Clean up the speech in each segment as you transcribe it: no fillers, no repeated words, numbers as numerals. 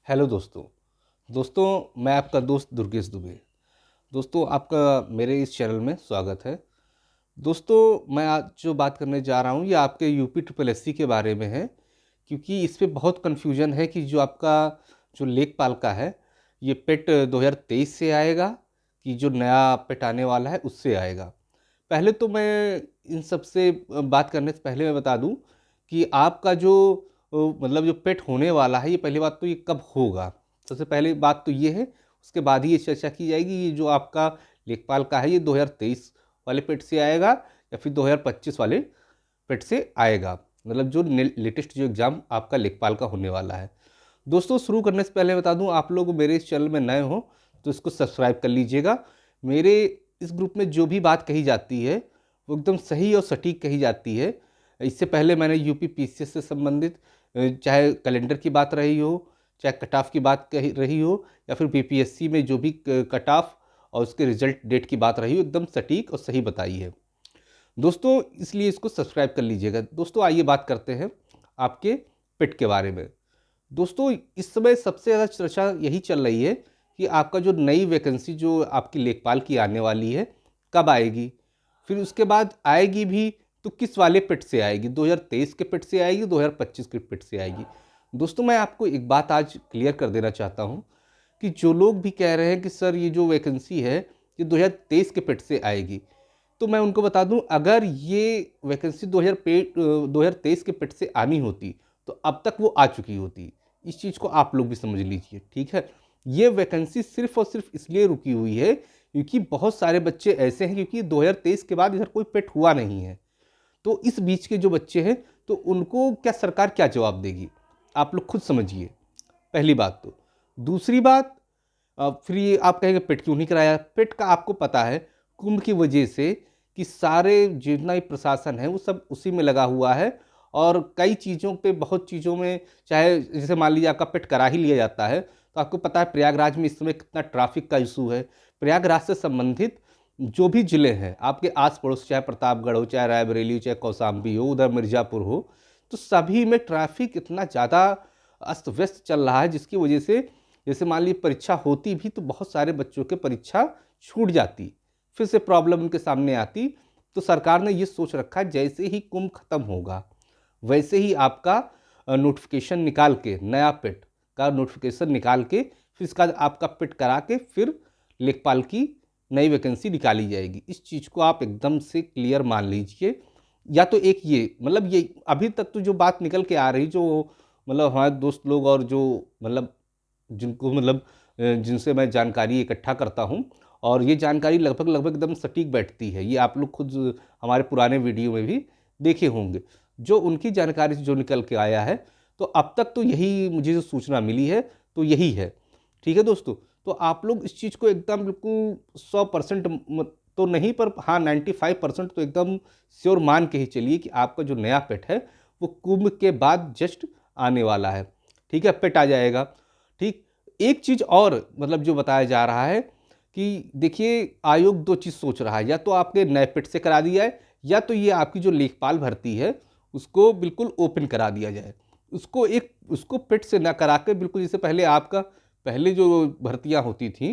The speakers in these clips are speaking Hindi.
हेलो दोस्तों। मैं आपका दोस्त दुर्गेश दुबे। दोस्तों, आपका मेरे इस चैनल में स्वागत है। दोस्तों, मैं आज जो बात करने जा रहा हूँ ये आपके यूपी ट्रिपल एससी के बारे में है, क्योंकि इस पे बहुत कन्फ्यूजन है कि जो आपका जो लेखपाल का है ये पेट 2023 से आएगा कि जो नया पेट आने वाला है उससे आएगा। पहले तो मैं इन सब से बात करने से पहले मैं बता दूं कि आपका जो मतलब जो पेट होने वाला है, ये पहली बात तो ये कब होगा। सबसे पहली बात तो ये है, उसके बाद ही ये चर्चा की जाएगी ये जो आपका लेखपाल का है ये 2023 वाले पेट से आएगा या फिर 2025 वाले पेट से आएगा, मतलब जो लेटेस्ट जो एग्ज़ाम आपका लेखपाल का होने वाला है। दोस्तों, शुरू करने से पहले बता दूं, आप लोग मेरे इस चैनल में नए हो तो इसको सब्सक्राइब कर लीजिएगा। मेरे इस ग्रुप में जो भी बात कही जाती है वो एकदम सही और सटीक कही जाती है। इससे पहले मैंने यूपी पीसीएस से संबंधित चाहे कैलेंडर की बात रही हो, चाहे कट ऑफ की बात कही रही हो, या फिर बीपीएससी में जो भी कट ऑफ और उसके रिजल्ट डेट की बात रही हो, एकदम सटीक और सही बताई है दोस्तों, इसलिए इसको सब्सक्राइब कर लीजिएगा। दोस्तों, आइए बात करते हैं आपके पिट के बारे में। दोस्तों, इस समय सबसे ज़्यादा चर्चा यही चल रही है कि आपका जो नई वैकेंसी जो आपकी लेखपाल की आने वाली है कब आएगी, फिर उसके बाद आएगी भी तो किस वाले पिट से आएगी, 2023 के पिट से आएगी, 2025 के पिट से आएगी। दोस्तों, मैं आपको एक बात आज क्लियर कर देना चाहता हूँ कि जो लोग भी कह रहे हैं कि सर ये जो वैकेंसी है ये 2023 के पिट से आएगी, तो मैं उनको बता दूं, अगर ये वैकेंसी 2023 के पिट से आनी होती तो अब तक वो आ चुकी होती। इस चीज़ को आप लोग भी समझ लीजिए, ठीक है। ये वैकेंसी सिर्फ और सिर्फ इसलिए रुकी हुई है क्योंकि बहुत सारे बच्चे ऐसे हैं, क्योंकि 2023 के बाद इधर कोई पेट हुआ नहीं है। तो इस बीच के जो बच्चे हैं तो उनको क्या सरकार क्या जवाब देगी, आप लोग खुद समझिए, पहली बात तो। दूसरी बात, फिर ये आप कहेंगे पेट क्यों नहीं कराया। पेट का आपको पता है कुंभ की वजह से कि सारे जितना भी प्रशासन है वो सब उसी में लगा हुआ है, और कई चीज़ों पे, बहुत चीज़ों में, चाहे जैसे मान लीजिए आपका पेट करा ही लिया जाता है तो आपको पता है प्रयागराज में इस समय कितना ट्रैफिक का इशू है। प्रयागराज से संबंधित जो भी ज़िले हैं आपके आस पड़ोस, चाहे प्रतापगढ़ हो, चाहे रायबरेली हो, चाहे कौशाम्बी हो, उधर मिर्ज़ापुर हो, तो सभी में ट्रैफिक इतना ज़्यादा अस्त व्यस्त चल रहा है जिसकी वजह से जैसे मान लीजिए परीक्षा होती भी तो बहुत सारे बच्चों के परीक्षा छूट जाती, फिर से प्रॉब्लम उनके सामने आती। तो सरकार ने ये सोच रखा है जैसे ही कुंभ खत्म होगा वैसे ही आपका नोटिफिकेशन निकाल के, नया पिट का नोटिफिकेशन निकाल के, फिर इसका आपका पिट करा के फिर लेखपाल की नई वैकेंसी निकाली जाएगी। इस चीज़ को आप एकदम से क्लियर मान लीजिए। या तो एक ये, मतलब ये अभी तक तो जो बात निकल के आ रही, जो मतलब हमारे दोस्त लोग और जो मतलब जिनको मतलब जिनसे मैं जानकारी इकट्ठा करता हूँ, और ये जानकारी लगभग लगभग एकदम सटीक बैठती है। ये आप लोग खुद हमारे पुराने वीडियो में भी देखे होंगे, जो उनकी जानकारी से जो निकल के आया है। तो अब तक तो यही मुझे जो सूचना मिली है तो यही है, ठीक है दोस्तों। तो आप लोग इस चीज़ को एकदम बिल्कुल 100% तो नहीं, पर हाँ 95% तो एकदम श्योर मान के ही चलिए कि आपका जो नया पेट है वो कुंभ के बाद जस्ट आने वाला है, ठीक है, पेट आ जाएगा। ठीक, एक चीज़ और मतलब जो बताया जा रहा है कि देखिए आयोग दो चीज़ सोच रहा है, या तो आपके नए पेट से करा दिया है, या तो ये आपकी जो लेखपाल भर्ती है उसको बिल्कुल ओपन करा दिया जाए। उसको पेट से ना करा के बिल्कुल जैसे पहले आपका पहले जो भर्तियां होती थी,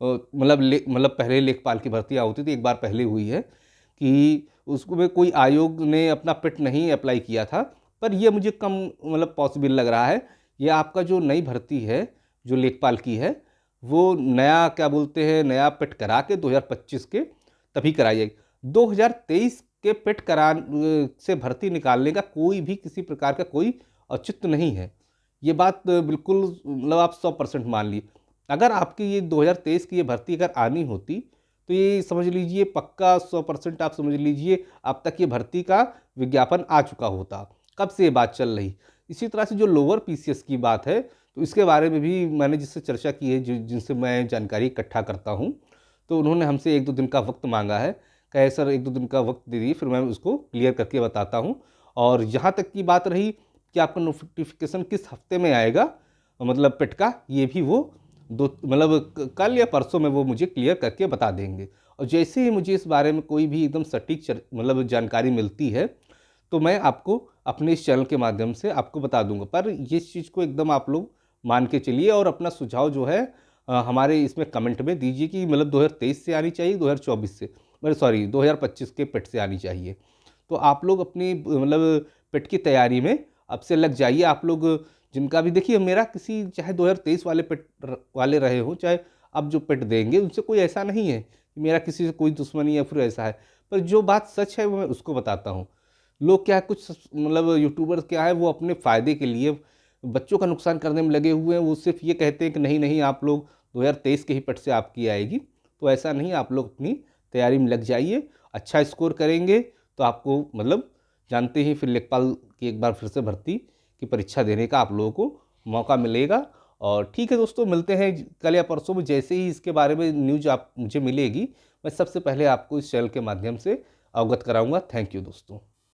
मतलब पहले लेखपाल की भर्तियां होती थी, एक बार पहले हुई है कि उसको में कोई आयोग ने अपना पेट नहीं अप्लाई किया था, पर ये मुझे कम मतलब पॉसिबल लग रहा है। ये आपका जो नई भर्ती है जो लेखपाल की है वो नया क्या बोलते हैं, नया पेट करा के 2025 के तभी कराई जाएगी। 2023 के पेट करा से भर्ती निकालने का कोई भी किसी प्रकार का कोई औचित्य नहीं है। ये बात बिल्कुल मतलब आप 100% मान लीजिए। अगर आपकी ये 2023 की ये भर्ती अगर आनी होती तो ये समझ लीजिए पक्का 100% आप समझ लीजिए अब तक ये भर्ती का विज्ञापन आ चुका होता। कब से ये बात चल रही। इसी तरह से जो लोअर पीसीएस की बात है तो इसके बारे में भी मैंने जिससे चर्चा की है, जिनसे मैं जानकारी इकट्ठा करता हूँ, तो उन्होंने हमसे 1-2 दिन का वक्त मांगा है। कहे सर 1-2 दिन का वक्त दे दीजिए, फिर मैं उसको क्लियर करके बताता हूँ। और यहाँ तक की बात रही कि आपका नोटिफिकेशन किस हफ्ते में आएगा, मतलब पेट का, ये भी वो मतलब कल या परसों में वो मुझे क्लियर करके बता देंगे। और जैसे ही मुझे इस बारे में कोई भी एकदम सटीक मतलब जानकारी मिलती है तो मैं आपको अपने इस चैनल के माध्यम से आपको बता दूंगा। पर इस चीज़ को एकदम आप लोग मान के चलिए और अपना सुझाव जो है हमारे इसमें कमेंट में दीजिए कि मतलब 2023 से आनी चाहिए, 2024 से, मेरे सॉरी 2025 के पेट से आनी चाहिए। तो आप लोग अपनी मतलब पेट की तैयारी में अब से लग जाइए। आप लोग जिनका भी देखिए, मेरा किसी चाहे 2023 वाले पेट वाले रहे हो, चाहे अब जो पेट देंगे उनसे कोई ऐसा नहीं है कि मेरा किसी से कोई दुश्मनी या फिर ऐसा है, पर जो बात सच है वो मैं उसको बताता हूँ। लोग क्या है, कुछ मतलब यूट्यूबर्स क्या है, वो अपने फ़ायदे के लिए बच्चों का नुकसान करने में लगे हुए हैं। वो सिर्फ ये कहते हैं कि नहीं नहीं, आप लोग 2023 के ही पेट से आपकी आएगी। तो ऐसा नहीं, आप लोग अपनी तैयारी में लग जाइए। अच्छा स्कोर करेंगे तो आपको मतलब जानते ही फिर लेखपाल की एक बार फिर से भर्ती की परीक्षा देने का आप लोगों को मौका मिलेगा। और ठीक है दोस्तों, मिलते हैं कल या परसों में। जैसे ही इसके बारे में न्यूज आप मुझे मिलेगी, मैं सबसे पहले आपको इस चैनल के माध्यम से अवगत कराऊंगा। थैंक यू दोस्तों।